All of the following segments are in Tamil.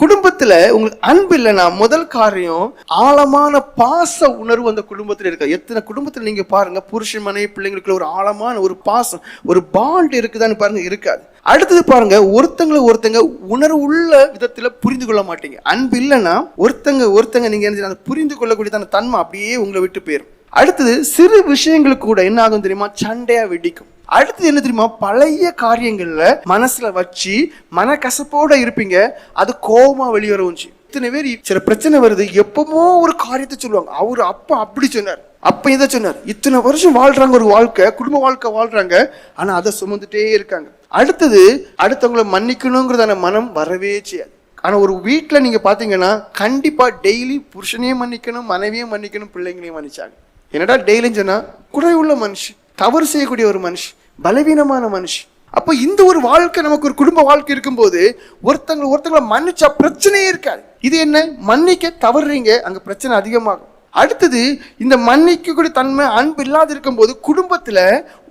குடும்பத்துல உங்களுக்கு அன்பு இல்லைன்னா முதல் காரியம் ஆழமான பாச உணர்வு அந்த குடும்பத்துல இருக்காது. எத்தனை குடும்பத்துல நீங்க பாருங்க, புருஷன் மனைவி பிள்ளைங்களுக்குள்ள ஒரு ஆழமான ஒரு பாசம், ஒரு பாண்ட் இருக்குதான்னு பாருங்க, இருக்காது. அடுத்தது பாருங்க, ஒருத்தங்க உணர்வு உள்ள விதத்துல புரிந்து கொள்ள மாட்டீங்க. அன்பு இல்லைன்னா ஒருத்தங்க நீங்க அந்த புரிந்து கொள்ளக்கூடிய அந்த தன்மை அப்படியே உங்களை விட்டு போயிடும். அடுத்தது சிறு விஷயங்களுக்கு கூட என்ன ஆகும் தெரியுமா, சண்டையா வெடிக்கும். அடுத்தது என்ன தெரியுமா, பழைய காரியங்கள்ல மனசுல வச்சு மனக்கசப்போட இருப்பீங்க, அது கோபமா வெளிவரும். இத்தனை பேர் சில பிரச்சனை வருது, எப்பமோ ஒரு காரியத்தை சொல்லுவாங்க, அவரு அப்பா அப்படி சொன்னார், அப்ப இதை சொன்னார். இத்தனை வருஷம் வாழ்றாங்க, ஒரு வாழ்க்கை, குடும்ப வாழ்க்கை வாழ்றாங்க, ஆனா அதை சுமந்துட்டே இருக்காங்க. அடுத்தது அடுத்தவங்களை மன்னிக்கணுங்கிறதான மனம் வரவே செய்யாது. ஆனா ஒரு வீட்டுல நீங்க பாத்தீங்கன்னா கண்டிப்பா டெய்லி புருஷனையும் மன்னிக்கணும், மனைவியும் மன்னிக்கணும், பிள்ளைங்களையும் மன்னிச்சாங்க. என்னடா டெய்லின்னு சொன்னா, குறைவுள்ள மனுஷன், தவறு செய்யக்கூடிய ஒரு மனுஷன், பலவீனமான மனுஷன். அப்போ இந்த ஒரு வாழ்க்கை, நமக்கு ஒரு குடும்ப வாழ்க்கை இருக்கும்போது ஒருத்தங்களை மன்னிச்சா பிரச்சனையே இருக்காது. இது என்ன, மன்னிக்க தவறுறீங்க, அங்க பிரச்சனை அதிகமாகும். அடுத்தது இந்த மன்னிக்கக்கூடிய தன்மை அன்பு இல்லாத இருக்கும் போது குடும்பத்துல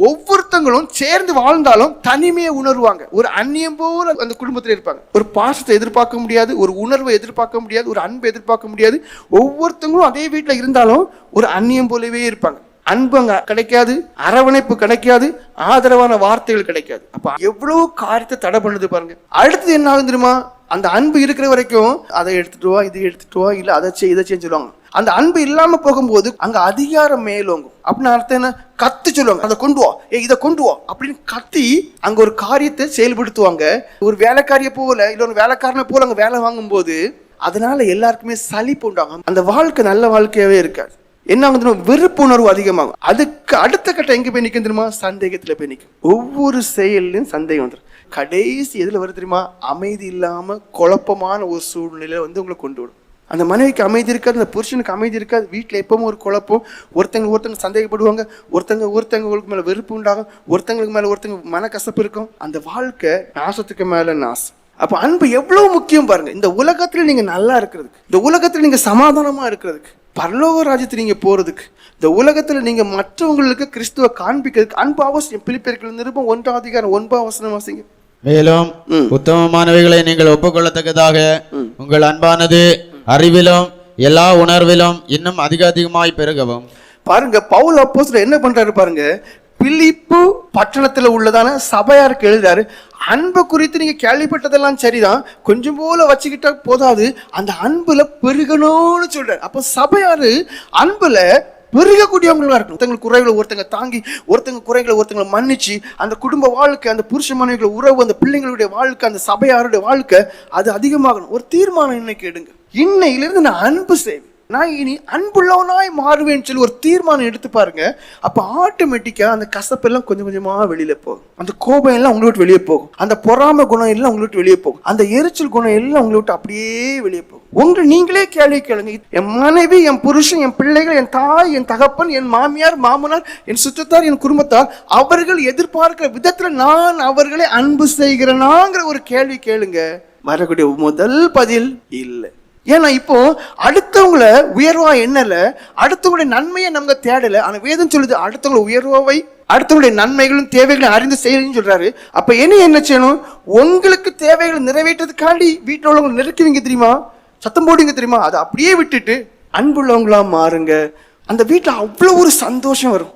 ஒவ்வொருத்தங்களும் சேர்ந்து வாழ்ந்தாலும் தனிமையை உணர்வாங்க. ஒரு அந்நியம் போல அந்த குடும்பத்துல இருப்பாங்க. ஒரு பாசத்தை எதிர்பார்க்க முடியாது, ஒரு உணர்வை எதிர்பார்க்க முடியாது, ஒரு அன்பை எதிர்பார்க்க முடியாது. ஒவ்வொருத்தங்களும் அதே வீட்டுல இருந்தாலும் ஒரு அந்நியம் போலவே இருப்பாங்க. அன்பு அங்க கிடைக்காது, அரவணைப்பு கிடைக்காது, ஆதரவான வார்த்தைகள் கிடைக்காது. அப்ப எவ்வளவு காரியத்தை தடை பண்ணுது பாருங்க. அடுத்தது என்ன ஆகும் தெரியுமா, அந்த அன்பு இருக்கிற வரைக்கும் அதை எடுத்துட்டு வா, இதை எடுத்துட்டு வா, இல்ல அதை செய்ய சொல்லுவாங்க. அந்த அன்பு இல்லாம போகும்போது அங்க அதிகாரம் மேலோங்கும். அப்படின்னு அர்த்தம் என்ன, கத்து சொல்லுவாங்க, அதை கொண்டு வா, இதை கொண்டு வா அப்படின்னு கத்தி அங்க ஒரு காரியத்தை செயல்படுத்துவாங்க. ஒரு வேலைக்காரிய போல இல்ல ஒரு வேலைக்காரனை போல அங்க வேலை வாங்கும் போது அதனால எல்லாருக்குமே சலிப்பு உண்டாகும். அந்த வாழ்க்கை நல்ல வாழ்க்கையாவே இருக்காது. என்ன ஆகுதுன்னா, வெறுப்புணர்வு அதிகமாகும். அதுக்கு அடுத்த கட்டம் எங்க போய் நிற்கும் தெரியுமா, சந்தேகத்துல போய் நிற்கும். ஒவ்வொரு செயல்லையும் சந்தேகம் வந்துடும். கடைசி எதுல வருது தெரியுமா, அமைதி இல்லாம குழப்பமான ஒரு சூழ்நிலை உங்களை கொண்டு விடும். அந்த மனைவிக்கு அமைதி இருக்காது, அந்த புருஷனுக்கு அமைதி இருக்காது, வீட்டில் எப்பவும் ஒரு குழப்பம், ஒருத்தங்க சந்தேகப்படுவாங்க, ஒருத்தங்களுக்கு மேல வெறுப்பு உண்டாகும், ஒருத்தங்களுக்கு மேல ஒருத்தங்க மனக்கசப்பு இருக்கும். அந்த வாழ்க்கை நாசத்துக்கு மேல நாசம். அப்ப அன்பு எவ்வளவு முக்கியம் பாருங்க. இந்த உலகத்துல நீங்க நல்லா இருக்கிறதுக்கு, இந்த உலகத்துல நீங்க சமாதானமா இருக்கிறதுக்கு, பரலோக ராஜ்யத்தை நீங்க போறதுக்கு, இந்த உலகத்துல நீங்க மற்றவங்களுக்கு கிறிஸ்துவ காண்பிக்கிறதுக்கு அன்பு அவசியம். பிலிப்பியர்கள் நிருபம் 1:9 வாசிங்க. மேலும் உத்தமமானவைகளை நீங்கள் ஒப்புக்கொள்ளத்தக்கதாக உங்கள் அன்பானது அறிவிலும் எல்லா உணர்விலும் இன்னும் அதிகமாய் பெருகவும். பாருங்க, பவுல் அப்போஸ்தலர் என்ன பண்றாரு பாருங்க, பிலிப்பு பட்டணத்துல உள்ளதான சபையாருக்கு எழுதாரு, அன்பு குறித்து நீங்க கேள்விப்பட்டதெல்லாம் சரிதான், கொஞ்சம் போல வச்சுக்கிட்டா போதாது, அந்த அன்புல பெருகணும்னு சொல்றாரு. அப்ப சபையாரு அன்புல பெருகக்கூடியவங்களா இருக்கணும். ஒருத்தங்களுக்கு குறைகளை ஒருத்தங்க தாங்கி, ஒருத்தங்க குறைகளை ஒருத்தங்களை மன்னிச்சு, அந்த குடும்ப வாழ்க்கை, அந்த புருஷ மனைவிகள் உறவு, அந்த பிள்ளைங்களுடைய வாழ்க்கை, அந்த சபையாருடைய வாழ்க்கை அது அதிகமாகணும். ஒரு தீர்மானம் இன்னைக்கு எடுங்க, இன்னையிலிருந்து நான் அன்பு செய்வேன், நான் இனி அன்புள்ளவனாய் மாறுவேன்னு சொல்லி ஒரு தீர்மானம் எடுத்து பாருங்க. அப்ப ஆட்டோமேட்டிக்கா அந்த கசப்பெல்லாம் கொஞ்சம் கொஞ்சமா வெளியில போகும், அந்த கோபம் எல்லாம் உங்களை விட்டு வெளியே போகும், அந்த பொறாம குணம் எல்லாம் உங்களை விட்டு வெளியே போகும், அந்த எரிச்சல் குணம் எல்லாம் உங்களை விட்டு அப்படியே வெளியே போகும். நீங்களே கேள்வி கேளுங்க, என் மனைவி, என் புருஷன், என் பிள்ளைகள், என் தாய், என் தகப்பன், என் மாமியார், மாமனார், என் சுற்றத்தார், என் குடும்பத்தார், அவர்கள் எதிர்பார்க்கிற விதத்துல நான் அவர்களை அன்பு செய்கிறேனாங்கிற ஒரு கேள்வி கேளுங்க. வரக்கூடிய முதல் பதில் இல்லை. ஏன்னா இப்போ அடுத்தவங்களை உயர்வா எண்ணல, அடுத்தவங்களுடைய நன்மையை நம்ம தேடல. ஆனா வேதம் சொல்லுது, அடுத்தவங்களை உயர்வாவை, அடுத்தவங்களுடைய நன்மைகளும் தேவைகளும் அறிந்து செய்யணும்னு சொல்றாரு. அப்ப என்ன செய்யணும், உங்களுக்கு தேவைகளை நிறைவேற்றதுக்காண்டி வீட்டில் உள்ளவங்களை நெருக்குவீங்க தெரியுமா, சத்தம் போடுவீங்க தெரியுமா, அதை அப்படியே விட்டுட்டு அன்புள்ளவங்களா மாறுங்க. அந்த வீட்டுல அவ்வளவு ஒரு சந்தோஷம் வரும்.